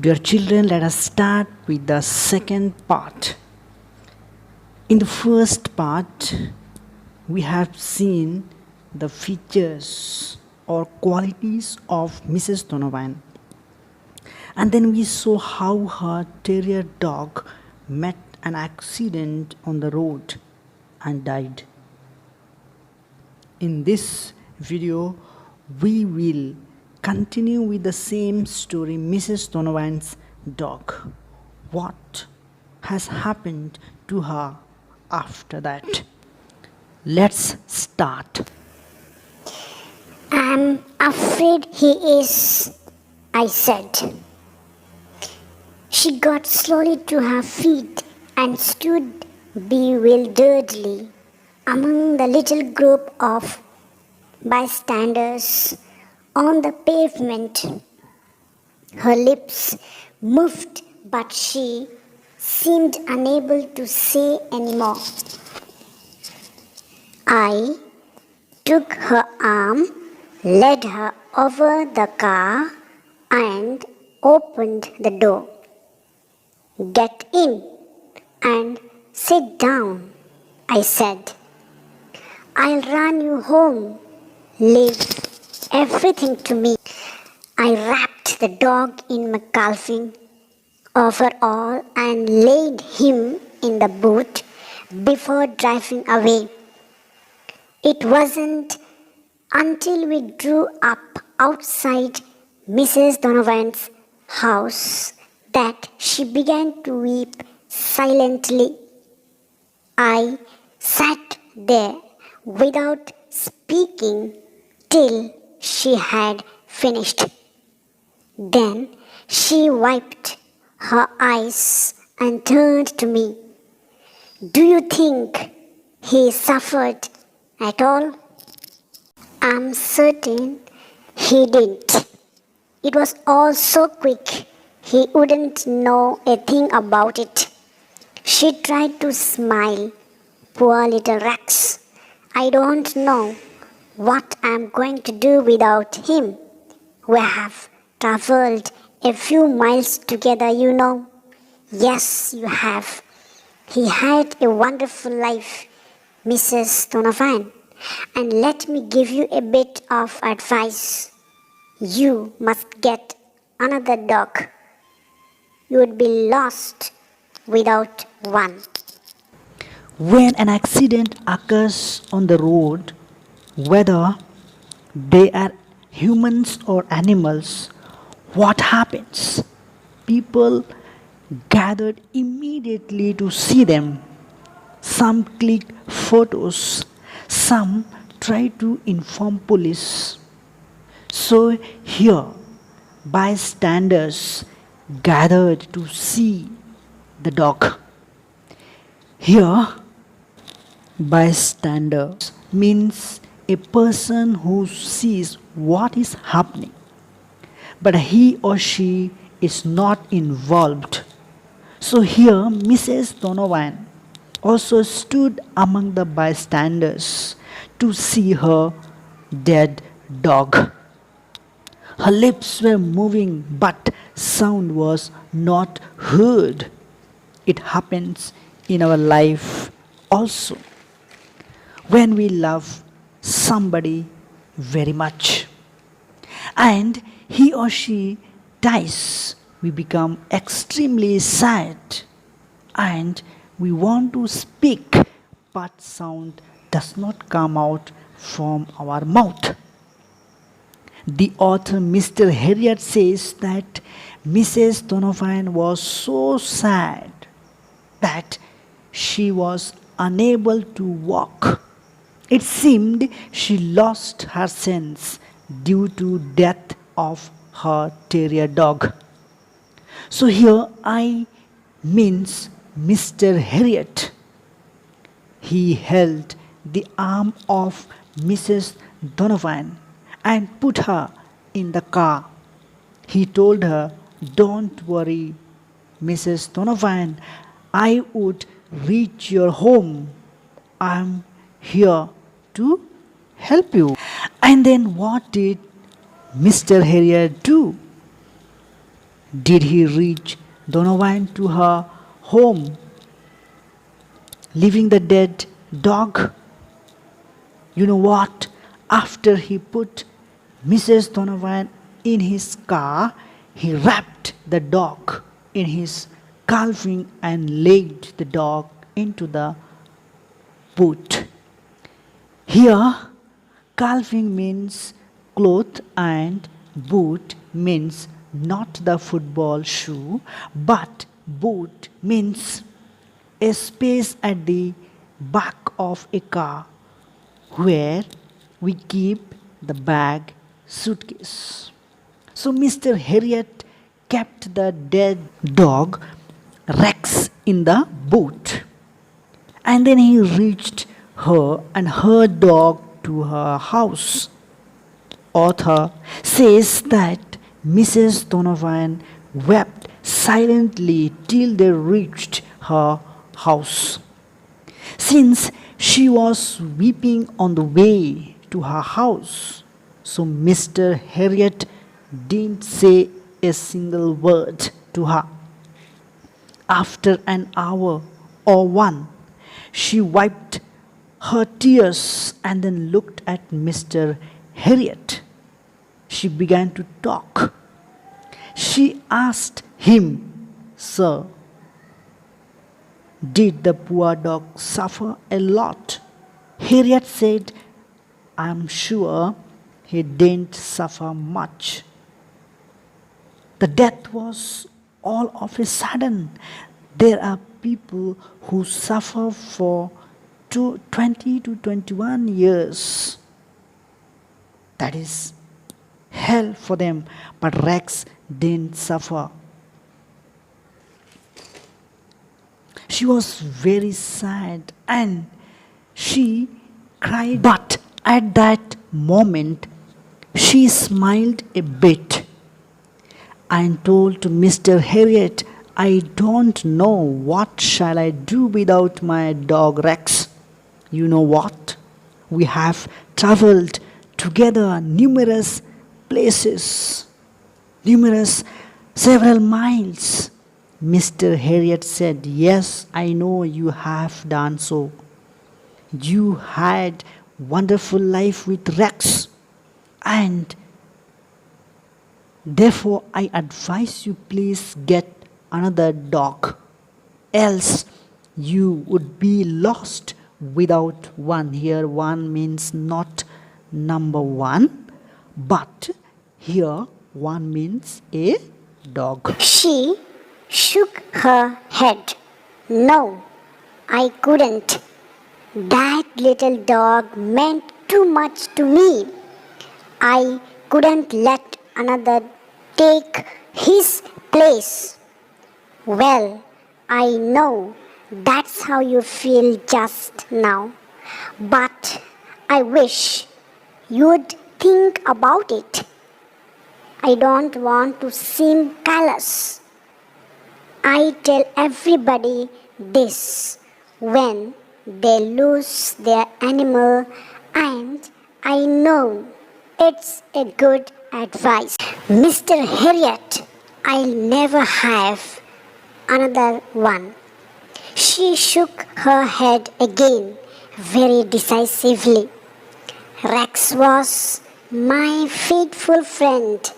Dear children, let us start with the second part. In the first part, we have seen the features or qualities of Mrs. Donovan. And then we saw how her terrier dog met an accident on the road and died. In this video, we will continue with the same story, Mrs. Donovan's dog. What has happened to her after that? Let's start. I'm afraid he is, I said. She got slowly to her feet and stood bewilderedly among the little group of bystanders on the pavement. Her lips moved, but she seemed unable to say any more. I took her arm, led her over the car, and opened the door. "Get in and sit down," I said. "I'll run you home. Leave everything to me." I wrapped the dog in my calfing overall and laid him in the boot before driving away. It wasn't until we drew up outside Mrs. Donovan's house that she began to weep silently. I sat there without speaking till she had finished. Then she wiped her eyes and turned to me. "Do you think he suffered at all?" "I'm certain he didn't. It was all so quick, he wouldn't know a thing about it." She tried to smile. "Poor little Rex. I don't know what I'm going to do without him. We have traveled a few miles together, you know." "Yes, you have. He had a wonderful life, Mrs. Donovan. And let me give you a bit of advice. You must get another dog. You would be lost without one." When an accident occurs on the road, whether they are humans or animals, what happens? People gathered immediately to see them. Some click photos, some try to inform police. So here, bystanders gathered to see the dog. Here, bystanders means a person who sees what is happening, but he or she is not involved. So here, Mrs. Donovan also stood among the bystanders to see her dead dog. Her lips were moving, but sound was not heard. It happens in our life also when we love somebody very much and he or she dies, we become extremely sad and we want to speak, but sound does not come out from our mouth. The author Mr. Harriet says that Mrs. Donovan was so sad that she was unable to walk. It seemed she lost her sense due to death of her terrier dog. So here I means Mr. Harriet. He held the arm of Mrs. Donovan and put her in the car. He told her, "Don't worry, Mrs. Donovan, I would reach your home. I'm here to help you." And then what did Mr. Harriet do? Did he reach Donovan to her home, leaving the dead dog? You know what? After he put Mrs. Donovan in his car, he wrapped the dog in his calving and laid the dog into the boot. Here, calving means cloth and boot means not the football shoe, but boot means a space at the back of a car where we keep the bag suitcase. So Mr. Harriet kept the dead dog Rex in the boot. And then he reached her and her dog to her house. Author says that Mrs. Donovan wept silently till they reached her house. Since she was weeping on the way to her house, so Mr. Harriet didn't say a single word to her. After an hour or one, she wiped her tears and then looked at Mr. Harriet. She began to talk. She asked him, "Sir, did the poor dog suffer a lot?" Harriet said, "I'm sure he didn't suffer much. The death was all of a sudden. There are people who suffer for 20 to 21 years. That is hell for them, but Rex didn't suffer." She was very sad and she cried, but at that moment she smiled a bit and told to Mr. Harriet, "I don't know what shall I do without my dog Rex. You know what? We have traveled together numerous places, several miles." Mr. Harriet said, "Yes, I know you have done so. You had wonderful life with Rex, and therefore I advise you please get another dog, else you would be lost without one." Here one means not number one, but here one means a dog. She shook her head. "No, I couldn't. That little dog meant too much to me. I couldn't let another take his place." "Well, I know that's how you feel just now, but I wish you'd think about it. I don't want to seem callous. I tell everybody this when they lose their animal, and I know it's a good advice. Mr. Harriet, I'll never have another one." She shook her head again very decisively. "Rex was my faithful friend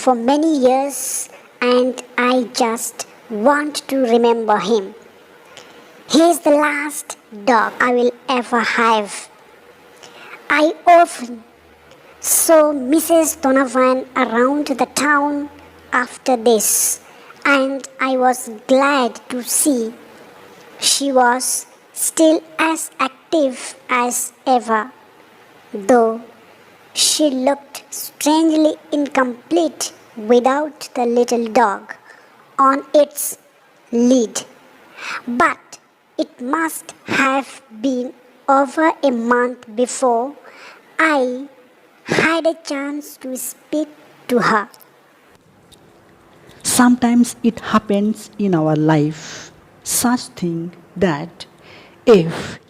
for many years, and I just want to remember him. He's the last dog I will ever have." I often saw Mrs. Donovan around the town after this, and I was glad to see she was still as active as ever, though she looked strangely incomplete without the little dog on its lead. But it must have been over a month before I had a chance to speak to her. Sometimes it happens in our life, such thing that if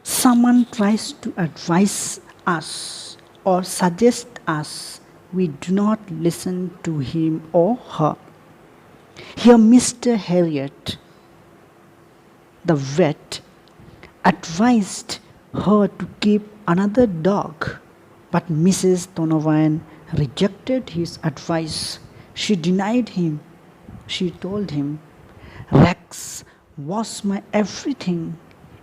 someone tries to advise us or suggest us, we do not listen to him or her. Here, Mr. Harriet, the vet, advised her to keep another dog, but Mrs. Donovan rejected his advice. She denied him. She told him, Rex was my everything.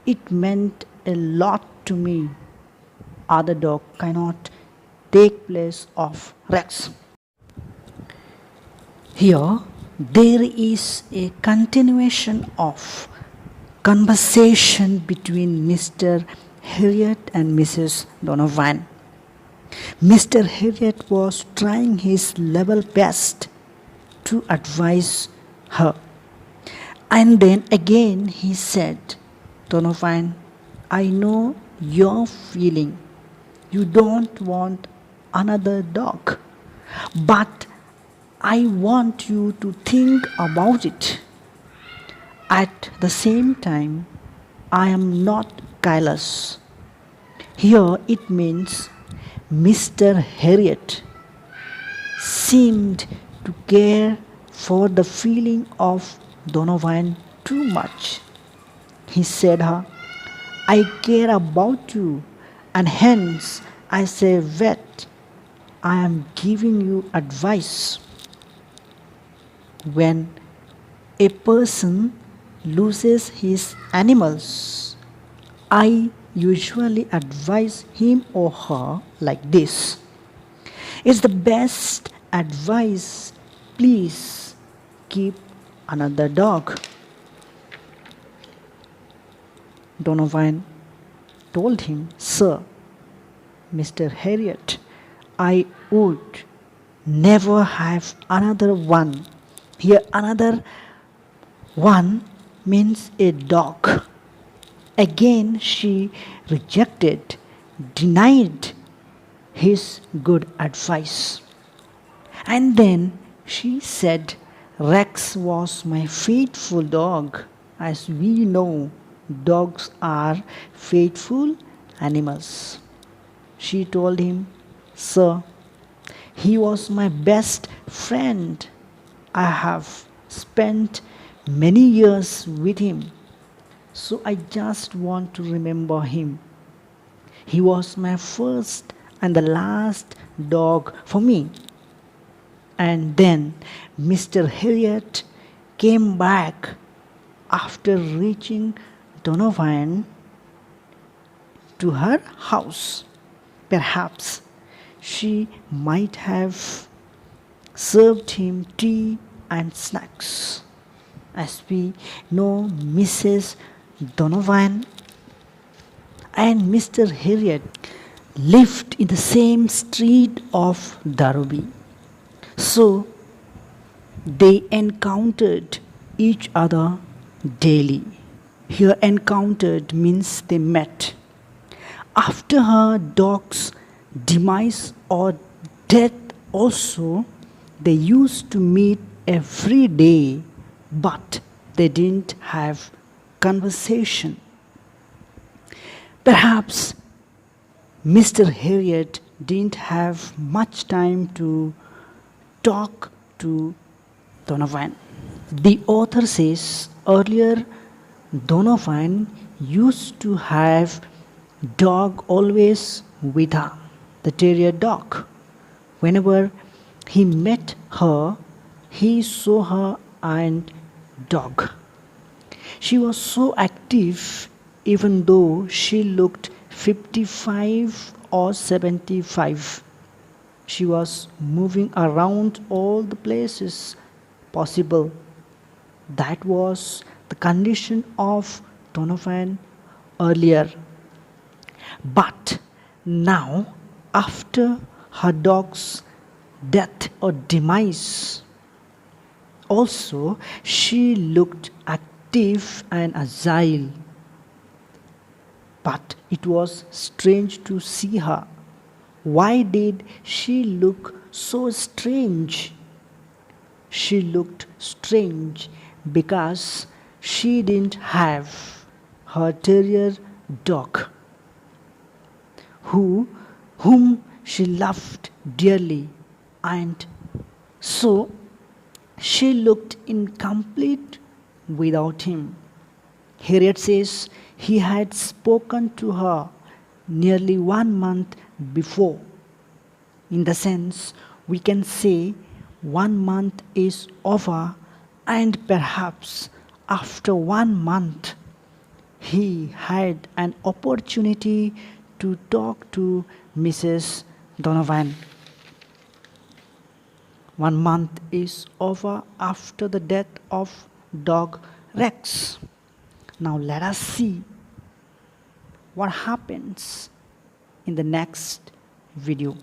It meant a lot to me. Other dog cannot take place of Rex. Here, there is a continuation of conversation between Mr. Harriet and Mrs. Donovan. Mr. Harriet was trying his level best to advise her. And then again he said, Donovan, I know your feeling. You don't want another dog. But I want you to think about it. At the same time, I am not careless. Here it means Mr. Harriet seemed to care for the feeling of Donovan too much. He said her, I care about you, and hence I say vet, I am giving you advice. When a person loses his animals, I usually advise him or her like this. It's the best advice. Please keep another dog. Donovan told him, Sir, Mr. Harriet, I would never have another one. Here, another one means a dog. Again, she rejected, denied his good advice. And then she said, Rex was my faithful dog. As we know, dogs are faithful animals. She told him, Sir, he was my best friend. I have spent many years with him, so I just want to remember him. He was my first and the last dog for me. And then Mr. Harriet came back after reaching Donovan to her house. Perhaps she might have served him tea and snacks. As we know, Mrs. Donovan and Mr. Harriet lived in the same street of Darby. So they encountered each other daily. Here, encountered means they met. After her dog's demise or death, also, they used to meet every day, but they didn't have conversation. Perhaps Mr. Harriet didn't have much time to talk to Donovan. The author says earlier Donovan used to have dog always with her, the terrier dog. Whenever he met her, he saw her and dog. She was so active even though she looked 55 or 75. She was moving around all the places possible. That was the condition of Donovan earlier. But now, after her dog's death or demise, also she looked active and agile. But it was strange to see her. Why did she look so strange? She looked strange because she didn't have her terrier dog, whom she loved dearly, and so She looked incomplete without him. Here it says he had spoken to her nearly 1 month before. In the sense, we can say 1 month is over, and perhaps after 1 month, he had an opportunity to talk to Mrs. Donovan. 1 month is over after the death of dog Rex. Now let us see what happens in the next video.